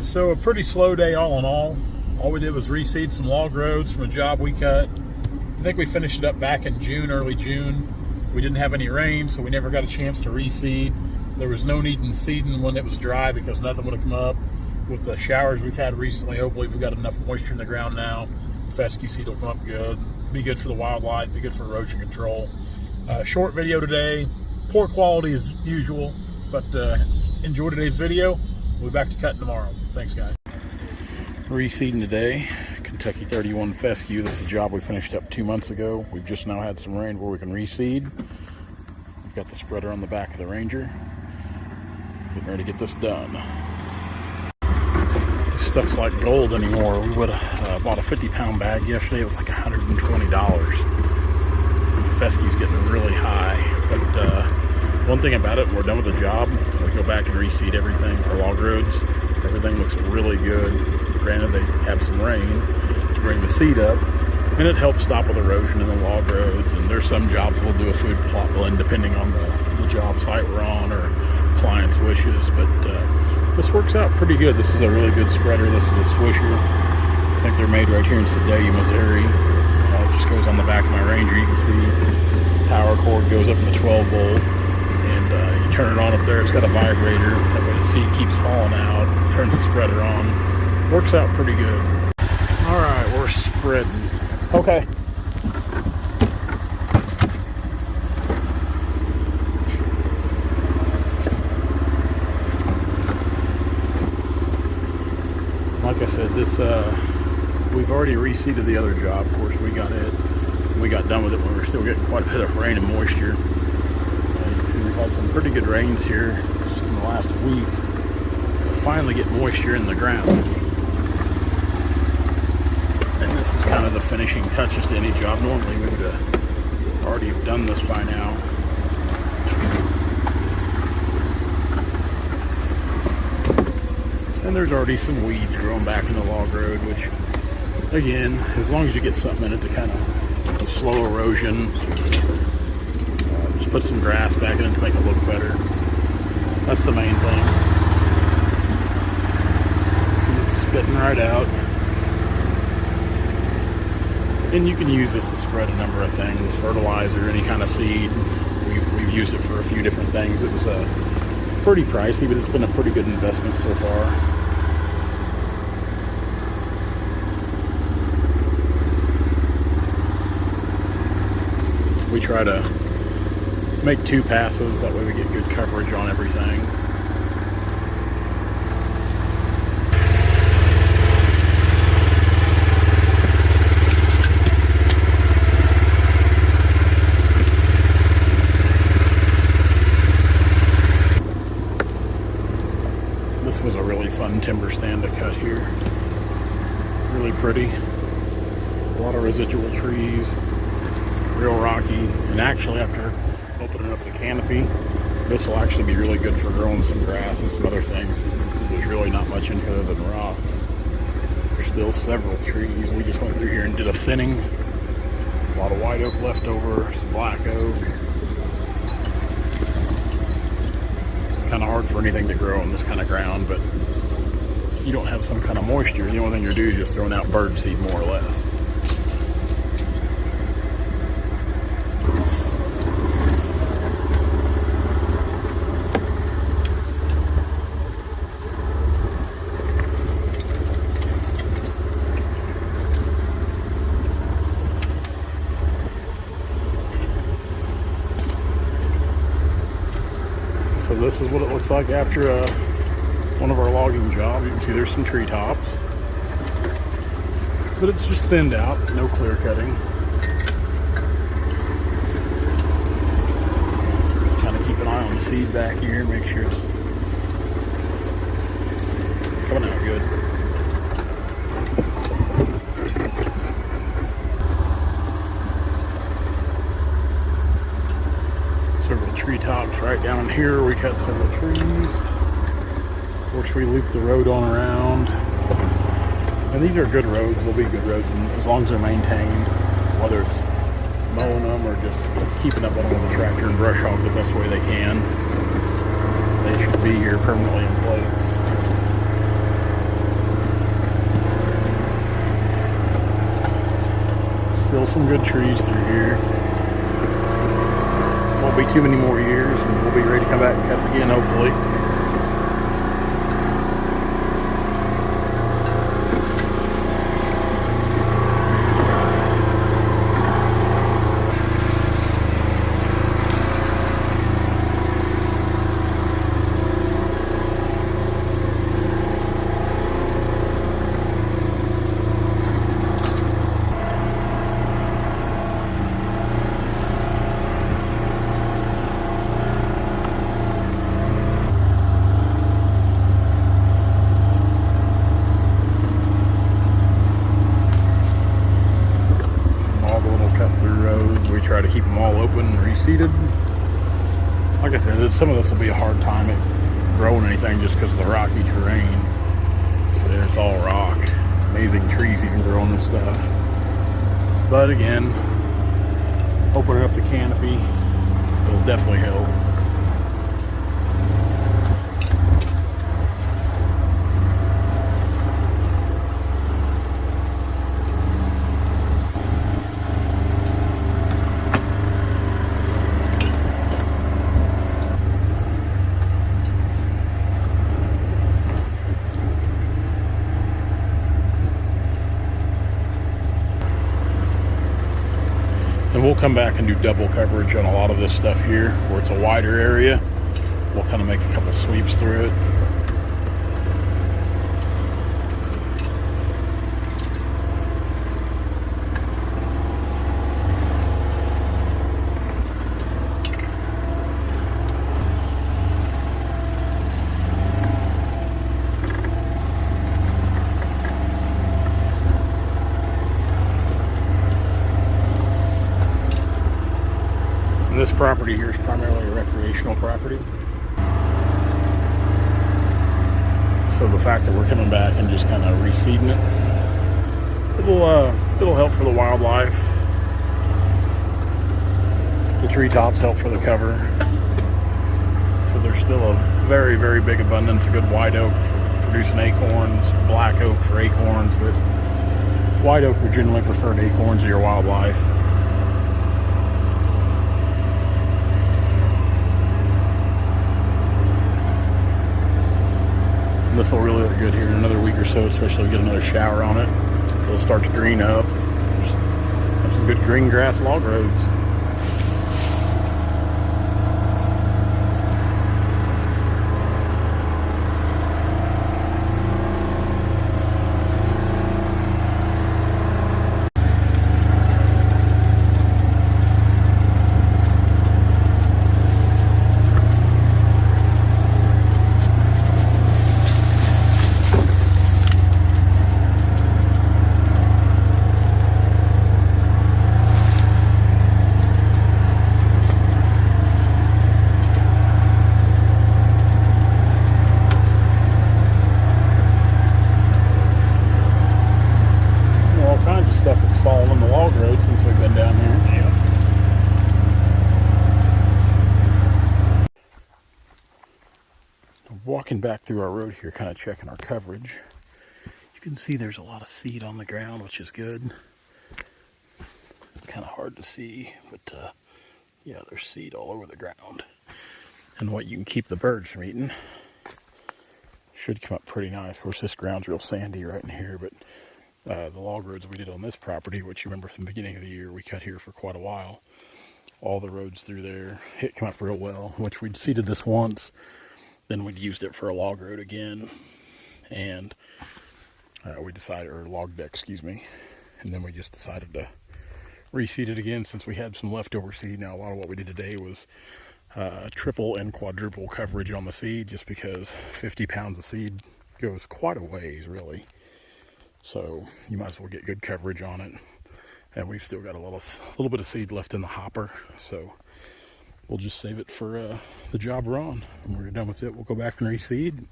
So a pretty slow day all in all. All we did was reseed some log roads from a job we cut. I think we finished it up back in June, early June. We didn't have any rain, so we never got a chance to reseed. There was no need in seeding when it was dry because nothing would have come up. With the showers we've had recently, hopefully we've got enough moisture in the ground now. Fescue seed will come up good. Be good for the wildlife, be good for erosion control. Short video today, poor quality as usual, but enjoy today's video. We'll be back to cutting tomorrow. Thanks, guys. Reseeding today, Kentucky 31 fescue. This is a job we finished up 2 months ago. We've just now had some rain where we can reseed. We've got the spreader on the back of the Ranger. Getting ready to get this done. This stuff's like gold anymore. We would have bought a 50-pound bag yesterday. It was like $120. Fescue's getting really high, but one thing about it, when we're done with the job, we go back and reseed everything. Our log roads, everything looks really good. Granted, they have some rain to bring the seed up, and it helps stop with erosion in the log roads. And there's some jobs we'll do a food plot blend depending on the job site we're on or client's wishes, but this works out pretty good. This is a really good spreader. This is a Swisher. I think they're made right here in Sedalia, Missouri. It just goes on the back of my Ranger. You can see the power cord goes up in the 12 volt, and you turn it on up there. It's got a vibrator. That way the seed keeps falling out. Turns the spreader on. Works out pretty good. All right, we're spreading. Okay. Like I said, this we've already reseeded the other job. Of course, we got done with it when we were still getting quite a bit of rain and moisture. You can see we've had some pretty good rains here just in the last week. We'll finally get moisture in the ground. And this is kind of the finishing touches to any job. Normally we would have already done this by now. And there's already some weeds growing back in the log road, which, again, as long as you get something in it to kind of slow erosion, just put some grass back in it to make it look better. That's the main thing. See, it's spitting right out. And you can use this to spread a number of things, fertilizer, any kind of seed. We've used it for a few different things. It was pretty pricey, but it's been a pretty good investment so far. We try to make 2 passes, that way we get good coverage on everything. This was a really fun timber stand to cut here. Really pretty. A lot of residual trees. Real rocky, and actually after opening up the canopy, this will actually be really good for growing some grass and some other things. So there's really not much in here other than rock. There's still several trees. We just went through here and did a thinning. A lot of white oak left over, some black oak. Kind of hard for anything to grow on this kind of ground, but if you don't have some kind of moisture, the only thing you're doing is just throwing out bird seed more or less. So this is what it looks like after one of our logging jobs. You can see there's some treetops, but it's just thinned out, no clear cutting. Kind of keep an eye on the seed back here, make sure it's coming out good. Several treetops right down here. We cut several trees. Of course, we loop the road on around. And these are good roads. They'll be good roads as long as they're maintained, whether it's mowing them or just keeping up on them with the tractor and brush hog the best way they can. They should be here permanently in place. some good trees through here. Won't be too many more years, and we'll be ready to come back and cut it again, hopefully. We try to keep them all open and reseeded. Like I said, some of this will be a hard time at growing anything just because of the rocky terrain. So it's all rock. It's amazing trees even grow on this stuff. But again, opening up the canopy will definitely help. And we'll come back and do double coverage on a lot of this stuff here where it's a wider area. We'll kind of make a couple sweeps through it. This property here is primarily a recreational property. So the fact that we're coming back and just kind of reseeding it, it'll help for the wildlife. The treetops help for the cover. So there's still a very, very big abundance of good white oak for producing acorns, black oak for acorns, but white oak are generally preferred acorns of your wildlife. This will really look good here in another week or so, especially if we get another shower on it. It'll start to green up. Just have some good green grass log roads. Stuff that's fallen on the log road since we've been down here. Yeah. Walking back through our road here, kind of checking our coverage. You can see there's a lot of seed on the ground, which is good. Kind of hard to see, but yeah, there's seed all over the ground. And what you can keep the birds from eating should come up pretty nice. Of course, this ground's real sandy right in here, but the log roads we did on this property, which you remember from the beginning of the year, we cut here for quite a while. All the roads through there, it came up real well, which we'd seeded this once, then we'd used it for a log road again, and we decided, or log deck, excuse me, and then we just decided to reseed it again since we had some leftover seed. Now, a lot of what we did today was triple and quadruple coverage on the seed, just because 50 pounds of seed goes quite a ways, really. So you might as well get good coverage on it. And we've still got a little bit of seed left in the hopper. So we'll just save it for the job we're on. When we're done with it, we'll go back and reseed.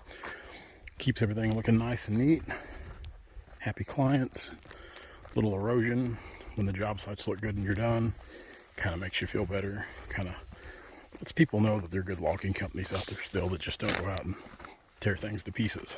Keeps everything looking nice and neat. Happy clients. Little erosion when the job sites look good and you're done. Kind of makes you feel better. Kind of lets people know that there are good logging companies out there still that just don't go out and tear things to pieces.